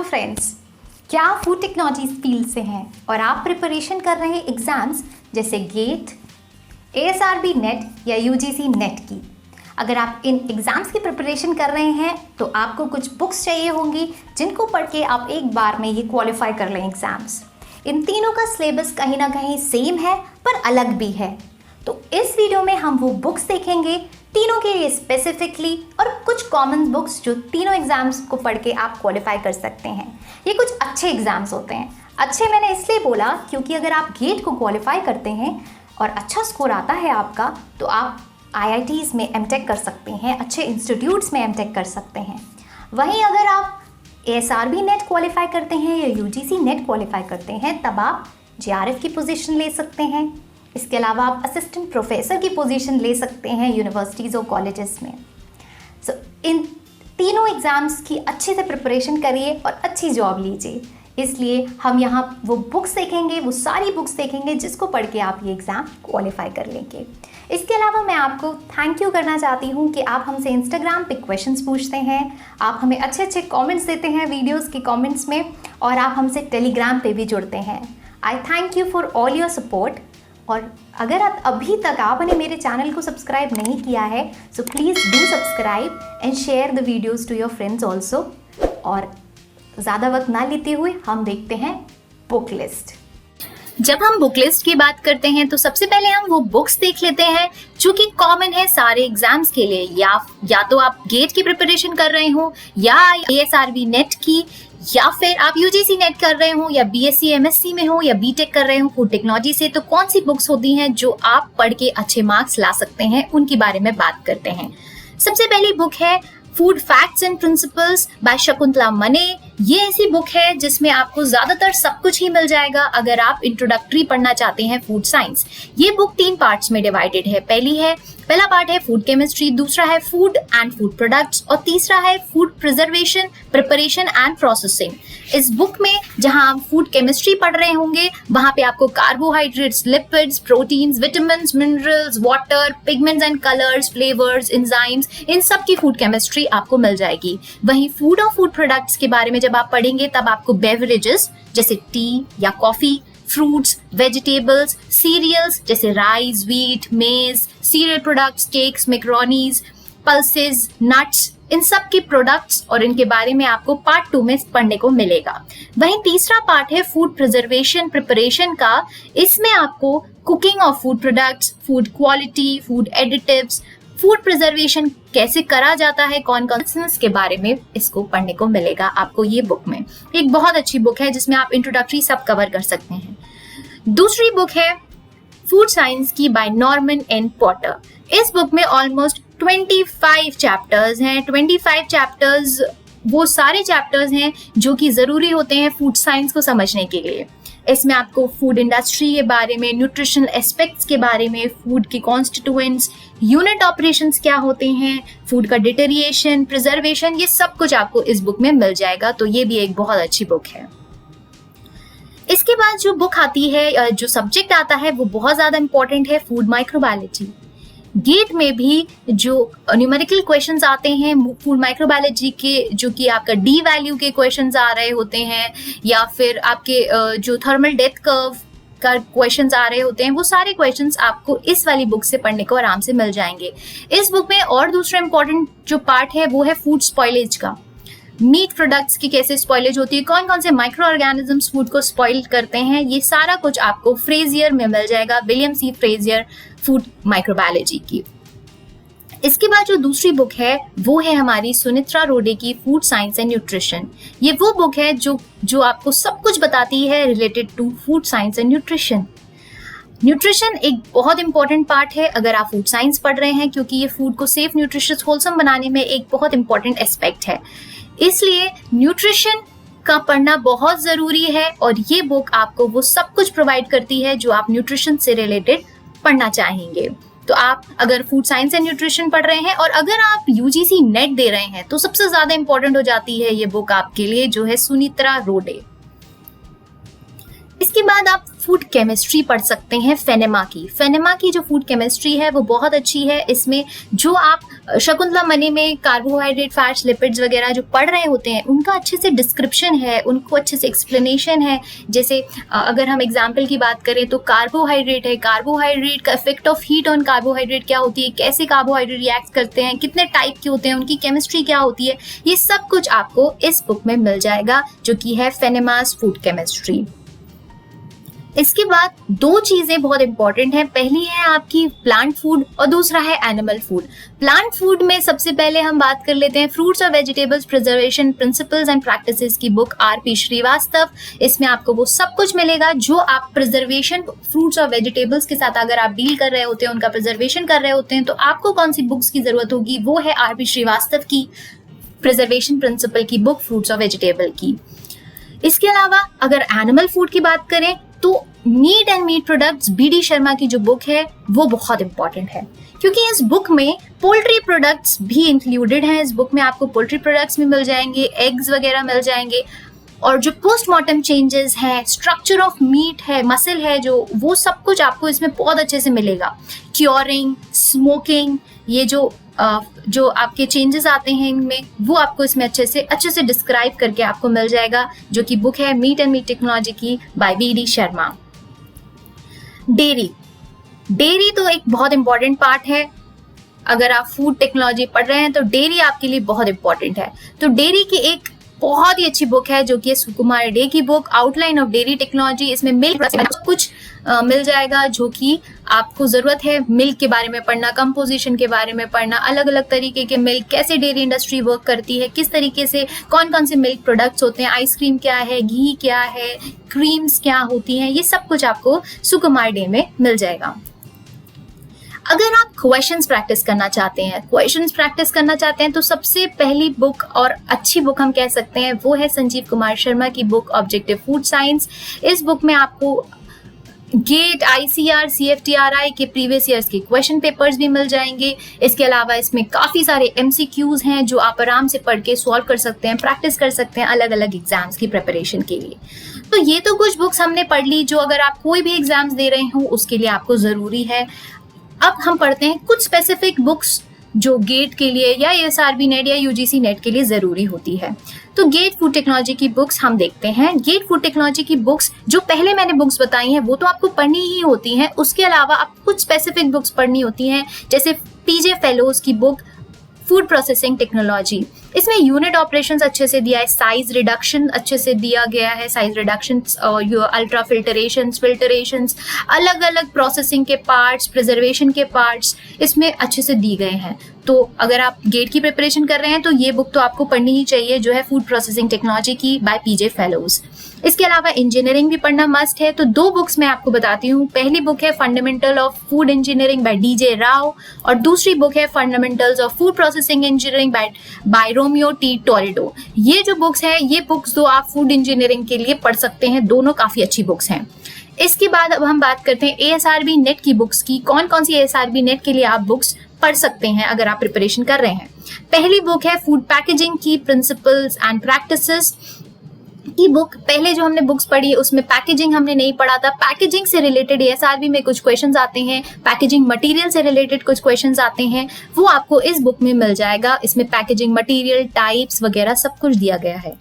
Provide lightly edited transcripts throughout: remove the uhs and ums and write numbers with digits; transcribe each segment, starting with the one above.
Friends, क्या आप food technologies field से हैं और आप प्रिपरेशन कर रहे हैं एग्ज़ाम्स जैसे गेट, ASRB नेट या UGC नेट की। अगर आप इन एग्ज़ाम्स की प्रिपरेशन कर रहे हैं तो आपको कुछ बुक्स चाहिए होंगी जिनको पढ़ के आप एक बार में ये क्वालिफाई कर लें एग्ज़ाम्स। इन तीनों का सिलेबस कहीं ना कहीं सेम है पर अलग भी है। तो इस वीडियो में हम वो बुक्स देखेंगे तीनों के लिए स्पेसिफिकली, और कुछ कॉमन बुक्स जो तीनों एग्जाम्स को पढ़ के आप क्वालिफाई कर सकते हैं। ये कुछ अच्छे एग्जाम्स होते हैं। अच्छे मैंने इसलिए बोला क्योंकि अगर आप गेट को क्वालिफाई करते हैं और अच्छा स्कोर आता है आपका, तो आप IITs में MTech कर सकते हैं, अच्छे इंस्टीट्यूट्स में MTech कर सकते हैं। वहीं अगर आप ASRB नेट क्वालिफाई करते हैं या UGC नेट क्वालिफाई करते हैं, तब आप JRF की पोजीशन ले सकते हैं। इसके अलावा आप असिस्टेंट प्रोफेसर की पोजीशन ले सकते हैं यूनिवर्सिटीज़ और कॉलेजेस में। इन तीनों एग्ज़ाम्स की अच्छे से प्रिपरेशन करिए और अच्छी जॉब लीजिए। इसलिए हम यहाँ वो बुक्स देखेंगे, वो सारी बुक्स देखेंगे जिसको पढ़ के आप ये एग्ज़ाम क्वालिफाई कर लेंगे। इसके अलावा मैं आपको थैंक यू करना चाहती हूँ कि आप हमसे इंस्टाग्राम पे क्वेश्चंस पूछते हैं, आप हमें अच्छे अच्छे कमेंट्स देते हैं वीडियोस के कमेंट्स में, और आप हमसे टेलीग्राम पे भी जुड़ते हैं। आई thank you for all your support. और अगर आप अभी तक आपने मेरे चैनल को सब्सक्राइब नहीं किया है, so please do subscribe and share the videos to your friends also. और ज़्यादा वक्त ना लेते हुए हम देखते हैं बुक लिस्ट। जब हम बुक लिस्ट की बात करते हैं तो सबसे पहले हम वो बुक्स देख लेते हैं जो कि कॉमन है सारे एग्जाम्स के लिए, या तो आप गेट की प्रिपरेशन कर रहे हो, या ASRB नेट की, या फिर आप UGC नेट कर रहे हो, या BSc MSc में हो, या BTech कर रहे हो फूड टेक्नोलॉजी से। तो कौन सी बुक्स होती हैं जो आप पढ़ के अच्छे मार्क्स ला सकते हैं, उनके बारे में बात करते हैं। सबसे पहली बुक है food facts and principles by Shakuntala Manay. ये ऐसी बुक है जिसमें आपको ज्यादातर सब कुछ ही मिल जाएगा अगर आप इंट्रोडक्टरी पढ़ना चाहते हैं फूड साइंस। ये बुक 3 पार्ट्स में डिवाइडेड है। पहला पार्ट है फूड केमिस्ट्री, दूसरा है फूड एंड फूड प्रोडक्ट्स, और तीसरा है food preservation, preparation and processing. इस बुक में जहां आप फूड केमिस्ट्री पढ़ रहे होंगे, वहां पे आपको carbohydrates, lipids, proteins, vitamins, minerals, water, pigments and colours, flavours, enzymes, इन सब की फूड केमिस्ट्री आपको मिल जाएगी। वहीं फूड और फूड प्रोडक्ट्स के बारे में जब आप पढ़ेंगे तब आपको बेवरेजेस जैसे टी या कॉफी, फ्रूट्स, वेजिटेबल्स, सीरियल्स जैसे rice, wheat, maize, cereal products, cakes, macaronis, pulses, nuts, इन सब के प्रोडक्ट्स और इनके बारे में आपको पार्ट 2 में पढ़ने को मिलेगा। वहीं तीसरा पार्ट है फूड प्रिजर्वेशन, प्रिपरेशन का। इसमें आपको cooking of food products, food quality, food additives, food preservation कैसे करा जाता है, कौन कौन के बारे में इसको पढ़ने को मिलेगा आपको ये बुक में। एक बहुत अच्छी बुक है जिसमें आप इंट्रोडक्टरी सब कवर कर सकते हैं। दूसरी बुक है फूड साइंस की बाय नॉर्मन एन पॉटर। इस बुक में ऑलमोस्ट 25 चैप्टर्स हैं। 25 चैप्टर्स वो सारे चैप्टर्स हैं जो कि जरूरी होते हैं फूड साइंस को समझने के लिए। इसमें आपको फूड इंडस्ट्री के बारे में, न्यूट्रिशनल एस्पेक्ट्स के बारे में, फूड के कॉन्स्टिट्यूएंट्स, यूनिट ऑपरेशंस क्या होते हैं, फूड का डिटेरिएशन, प्रिजर्वेशन, ये सब कुछ आपको इस बुक में मिल जाएगा। तो ये भी एक बहुत अच्छी बुक है। इसके बाद जो बुक आती है, जो सब्जेक्ट आता है, वो बहुत ज्यादा इंपॉर्टेंट है, फूड माइक्रोबायोलॉजी। गेट में भी जो न्यूमेरिकल क्वेश्चंस आते हैं फूड माइक्रोबायोलॉजी के, जो कि आपका डी वैल्यू के क्वेश्चंस आ रहे होते हैं, या फिर आपके जो थर्मल डेथ कर्व का क्वेश्चंस आ रहे होते हैं, वो सारे क्वेश्चंस आपको इस वाली बुक से पढ़ने को आराम से मिल जाएंगे। इस बुक में और दूसरा इंपॉर्टेंट जो पार्ट है वो है फूड स्पॉइलेज का। मीट प्रोडक्ट्स की कैसे स्पॉइलेज होती है, कौन कौन से माइक्रो ऑर्गेनिजम्स फूड को स्पॉइल करते हैं, ये सारा कुछ आपको फ्रेजियर में मिल जाएगा, William C Frazier food microbiology की। इसके बाद जो दूसरी बुक है वो है हमारी सुनित्रा रोडे की फूड साइंस एंड न्यूट्रिशन। ये वो बुक है जो आपको सब कुछ बताती है related to food science and nutrition. Nutrition एक बहुत इंपॉर्टेंट पार्ट है अगर आप फूड साइंस पढ़ रहे हैं, क्योंकि ये फूड को सेफ, न्यूट्रिशियस, होलसम बनाने में एक बहुत इंपॉर्टेंट एस्पेक्ट है। इसलिए न्यूट्रिशन का पढ़ना बहुत जरूरी है, और ये बुक आपको वो सब कुछ प्रोवाइड करती है जो आप न्यूट्रिशन से रिलेटेड पढ़ना चाहेंगे। तो आप अगर फूड साइंस एंड न्यूट्रिशन पढ़ रहे हैं और अगर आप UGC नेट दे रहे हैं, तो सबसे ज्यादा इंपॉर्टेंट हो जाती है ये बुक आपके लिए, जो है सुनित्रा रोडे। इसके बाद आप फूड केमिस्ट्री पढ़ सकते हैं फेनेमा की जो फूड केमिस्ट्री है वो बहुत अच्छी है। इसमें जो आप शकुंतला मनी में कार्बोहाइड्रेट, फैट्स, लिपिड्स वगैरह जो पढ़ रहे होते हैं उनका अच्छे से डिस्क्रिप्शन है, उनको अच्छे से एक्सप्लेनेशन है। जैसे अगर हम एग्जाम्पल की बात करें तो कार्बोहाइड्रेट है, कार्बोहाइड्रेट का effect of heat on carbohydrate क्या होती है, कैसे कार्बोहाइड्रेट रिएक्ट करते हैं, कितने टाइप के होते हैं, उनकी केमिस्ट्री क्या होती है, ये सब कुछ आपको इस बुक में मिल जाएगा जो कि है फेनेमास फूड केमिस्ट्री। इसके बाद दो चीजें बहुत इंपॉर्टेंट हैं, पहली है आपकी प्लांट फूड और दूसरा है एनिमल फूड। प्लांट फूड में सबसे पहले हम बात कर लेते हैं फ्रूट्स और vegetables preservation principles and practices की बुक आर.पी. श्रीवास्तव। इसमें आपको वो सब कुछ मिलेगा जो आप प्रिजर्वेशन फ्रूट्स और वेजिटेबल्स के साथ अगर आप डील कर रहे होते हैं, उनका प्रिजर्वेशन कर रहे होते हैं, तो आपको कौन सी बुक्स की जरूरत होगी, वो है आर.पी. श्रीवास्तव की प्रिजर्वेशन प्रिंसिपल की बुक फ्रूट्स और वेजिटेबल की। इसके अलावा अगर एनिमल फूड की बात करें तो meat and meat products B D. Sharma की जो बुक है वो बहुत इंपॉर्टेंट है, क्योंकि इस बुक में पोल्ट्री प्रोडक्ट्स भी इंक्लूडेड हैं। इस बुक में आपको पोल्ट्री प्रोडक्ट्स भी मिल जाएंगे, एग्स वगैरह मिल जाएंगे, और जो पोस्टमार्टम चेंजेस हैं, स्ट्रक्चर ऑफ मीट है, मसल है, जो वो सब कुछ आपको इसमें बहुत अच्छे से मिलेगा। क्योरिंग, स्मोकिंग, ये जो आपके चेंजेस आते हैं इनमें, वो आपको इसमें अच्छे से डिस्क्राइब करके आपको मिल जाएगा, जो कि बुक है मीट एंड मीट टेक्नोलॉजी की बाय बी.डी. शर्मा। डेयरी तो एक बहुत इंपॉर्टेंट पार्ट है। अगर आप फूड टेक्नोलॉजी पढ़ रहे हैं तो डेयरी आपके लिए बहुत इंपॉर्टेंट है। तो डेयरी की एक बहुत ही अच्छी बुक है जो कि सुकुमार डे की book outline of dairy technology. इसमें मिल्क कुछ मिल जाएगा जो कि आपको जरूरत है मिल्क के बारे में पढ़ना, कंपोजिशन के बारे में पढ़ना, अलग अलग तरीके के मिल्क, कैसे डेयरी इंडस्ट्री वर्क करती है, किस तरीके से कौन कौन से मिल्क प्रोडक्ट्स होते हैं, आइसक्रीम क्या है, घी क्या है, क्रीम्स क्या होती हैं, ये सब कुछ आपको सुकुमार डे में मिल जाएगा। अगर आप क्वेश्चंस प्रैक्टिस करना चाहते हैं तो सबसे पहली बुक और अच्छी बुक हम कह सकते हैं वो है संजीव कुमार शर्मा की बुक ऑब्जेक्टिव फूड साइंस। इस बुक में आपको गेट, ICR, CFTRI के प्रीवियस ईयर्स के क्वेश्चन पेपर्स भी मिल जाएंगे। इसके अलावा इसमें काफ़ी सारे MCQs हैं जो आप आराम से पढ़ के सॉल्व कर सकते हैं, प्रैक्टिस कर सकते हैं अलग अलग एग्जाम्स की प्रिपरेशन के लिए। तो ये तो कुछ बुक्स हमने पढ़ ली जो अगर आप कोई भी एग्जाम्स दे रहे हो उसके लिए आपको ज़रूरी है। अब हम पढ़ते हैं कुछ स्पेसिफिक बुक्स जो गेट के लिए या ASRB नेट या UGC नेट के लिए ज़रूरी होती है। तो गेट फूड टेक्नोलॉजी की बुक्स हम देखते हैं। गेट फूड टेक्नोलॉजी की बुक्स जो पहले मैंने बुक्स बताई हैं वो तो आपको पढ़नी ही होती हैं, उसके अलावा आपको कुछ स्पेसिफिक बुक्स पढ़नी होती हैं, जैसे PJ फेलोज की बुक फूड प्रोसेसिंग टेक्नोलॉजी। इसमें यूनिट ऑपरेशंस अच्छे से दिया है, साइज रिडक्शन अच्छे से दिया गया है, साइज रिडक्शन और अल्ट्रा फिल्टरेशंस, अलग अलग प्रोसेसिंग के पार्ट्स, प्रिजर्वेशन के पार्ट्स इसमें अच्छे से दिए गए हैं। तो अगर आप गेट की प्रिपरेशन कर रहे हैं तो ये बुक तो आपको पढ़नी ही चाहिए जो है फूड प्रोसेसिंग टेक्नोलॉजी की बाय PJ फेलोज। इसके अलावा इंजीनियरिंग भी पढ़ना मस्ट है। तो दो बुक्स मैं आपको बताती हूँ। पहली बुक है fundamental of food engineering bye DJ Rao और दूसरी बुक है fundamentals of food processing engineering by Romeo T Toledo. ये जो बुक्स हैं ये बुक्स तो आप फूड इंजीनियरिंग के लिए पढ़ सकते हैं, दोनों काफ़ी अच्छी बुक्स हैं। इसके बाद अब हम बात करते हैं ASRB नेट की बुक्स की। कौन कौन सी ASRB नेट के लिए आप बुक्स पढ़ सकते हैं अगर आप प्रिपरेशन कर रहे हैं। पहली बुक है फूड पैकेजिंग की प्रिंसिपल्स एंड प्रैक्टिसेस की बुक। पहले जो हमने बुक्स पढ़ी उसमें पैकेजिंग हमने नहीं पढ़ा था। पैकेजिंग से रिलेटेड ASRB में कुछ क्वेश्चंस आते हैं, पैकेजिंग मटेरियल से रिलेटेड कुछ क्वेश्चंस आते हैं, वो आपको इस बुक में मिल जाएगा। इसमें पैकेजिंग मटेरियल, टाइप्स वगैरह सब कुछ दिया गया है।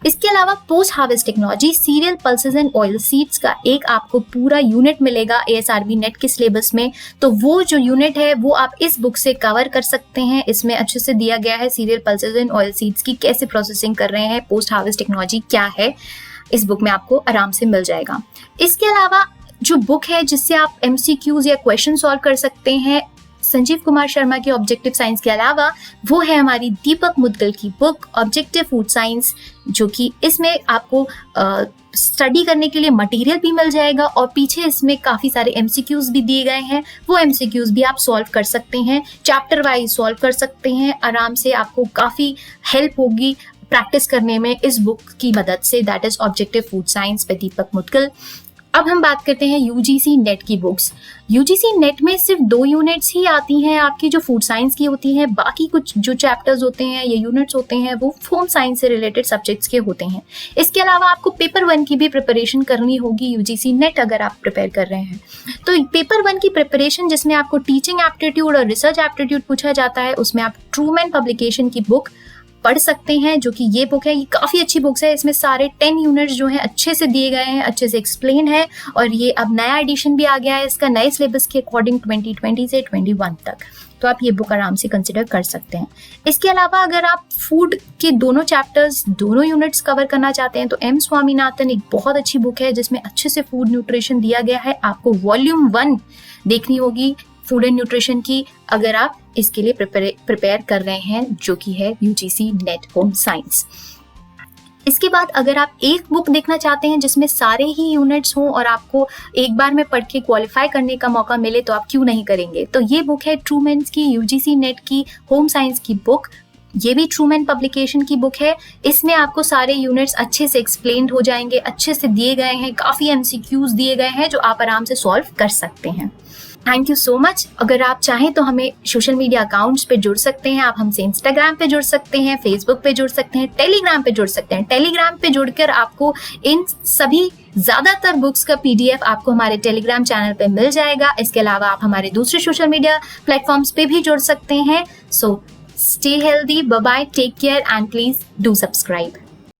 इसके अलावा post harvest technology, serial, pulses and oil seeds का एक आपको पूरा यूनिट मिलेगा ASRB नेट के सिलेबस में। तो वो जो यूनिट है वो आप इस बुक से कवर कर सकते हैं। इसमें अच्छे से दिया गया है serial, pulses and oil seeds की कैसे प्रोसेसिंग कर रहे हैं, पोस्ट हार्वेस्ट टेक्नोलॉजी क्या है, इस बुक में आपको आराम से मिल जाएगा। इसके अलावा जो बुक है जिससे आप MCQs या क्वेश्चन सॉल्व कर सकते हैं संजीव कुमार शर्मा की ऑब्जेक्टिव साइंस के अलावा, वो है हमारी दीपक मुदगल की बुक ऑब्जेक्टिव फूड साइंस, जो कि इसमें आपको स्टडी करने के लिए मटेरियल भी मिल जाएगा और पीछे इसमें काफ़ी सारे MCQs भी दिए गए हैं। वो MCQs भी आप सॉल्व कर सकते हैं, चैप्टर वाइज सॉल्व कर सकते हैं आराम से। आपको काफ़ी हेल्प होगी प्रैक्टिस करने में इस बुक की मदद से, that is objective food science by Deepak Mudgal. अब हम बात करते हैं यूजीसी नेट की बुक्स। यूजीसी नेट में सिर्फ 2 यूनिट्स ही आती हैं आपकी, जो फूड साइंस की होती हैं। बाकी कुछ जो चैप्टर्स होते हैं या यूनिट्स होते हैं वो होम साइंस से रिलेटेड सब्जेक्ट्स के होते हैं। इसके अलावा आपको पेपर 1 की भी प्रिपरेशन करनी होगी यूजीसी नेट अगर आप प्रिपेयर कर रहे हैं। तो पेपर 1 की प्रिपरेशन जिसमें आपको टीचिंग एप्टीट्यूड और रिसर्च एप्टीट्यूड पूछा जाता है, उसमें आप ट्रूमैन पब्लिकेशन की बुक पढ़ सकते हैं, जो कि ये बुक है। ये काफ़ी अच्छी बुक्स है, इसमें सारे 10 यूनिट्स जो हैं अच्छे से दिए गए हैं, अच्छे से एक्सप्लेन है। और ये अब नया एडिशन भी आ गया है इसका, नए सिलेबस के अकॉर्डिंग 2020 से 21 तक। तो आप ये बुक आराम से कंसिडर कर सकते हैं। इसके अलावा अगर आप फूड के दोनों चैप्टर्स, दोनों यूनिट्स कवर करना चाहते हैं तो एम स्वामीनाथन एक बहुत अच्छी बुक है जिसमें अच्छे से फूड न्यूट्रिशन दिया गया है। आपको वॉल्यूम 1 देखनी होगी फूड एंड न्यूट्रिशन की अगर आप इसके लिए प्रिपेयर कर रहे हैं, जो कि है यूजीसी नेट होम साइंस। इसके बाद अगर आप एक बुक देखना चाहते हैं जिसमें सारे ही यूनिट्स हों और आपको एक बार में पढ़ के क्वालिफाई करने का मौका मिले, तो आप क्यों नहीं करेंगे। तो ये बुक है ट्रूमैन की यूजीसी नेट की होम साइंस की बुक। ये भी ट्रूमैन पब्लिकेशन की बुक है। इसमें आपको सारे यूनिट्स अच्छे से एक्सप्लेन्ड हो जाएंगे, अच्छे से दिए गए हैं, काफ़ी एमसीक्यूज दिए गए हैं जो आप आराम से सॉल्व कर सकते हैं। Thank you so much. अगर आप चाहें तो हमें सोशल मीडिया अकाउंट्स पे जुड़ सकते हैं। आप हमसे इंस्टाग्राम पे जुड़ सकते हैं, फेसबुक पे जुड़ सकते हैं, टेलीग्राम पे जुड़ सकते हैं। टेलीग्राम पे जुड़कर आपको इन सभी ज़्यादातर बुक्स का PDF आपको हमारे टेलीग्राम चैनल पे मिल जाएगा। इसके अलावा आप हमारे दूसरे सोशल मीडिया प्लेटफॉर्म्स पे भी जुड़ सकते हैं। So stay healthy, bye bye, take care and please do subscribe.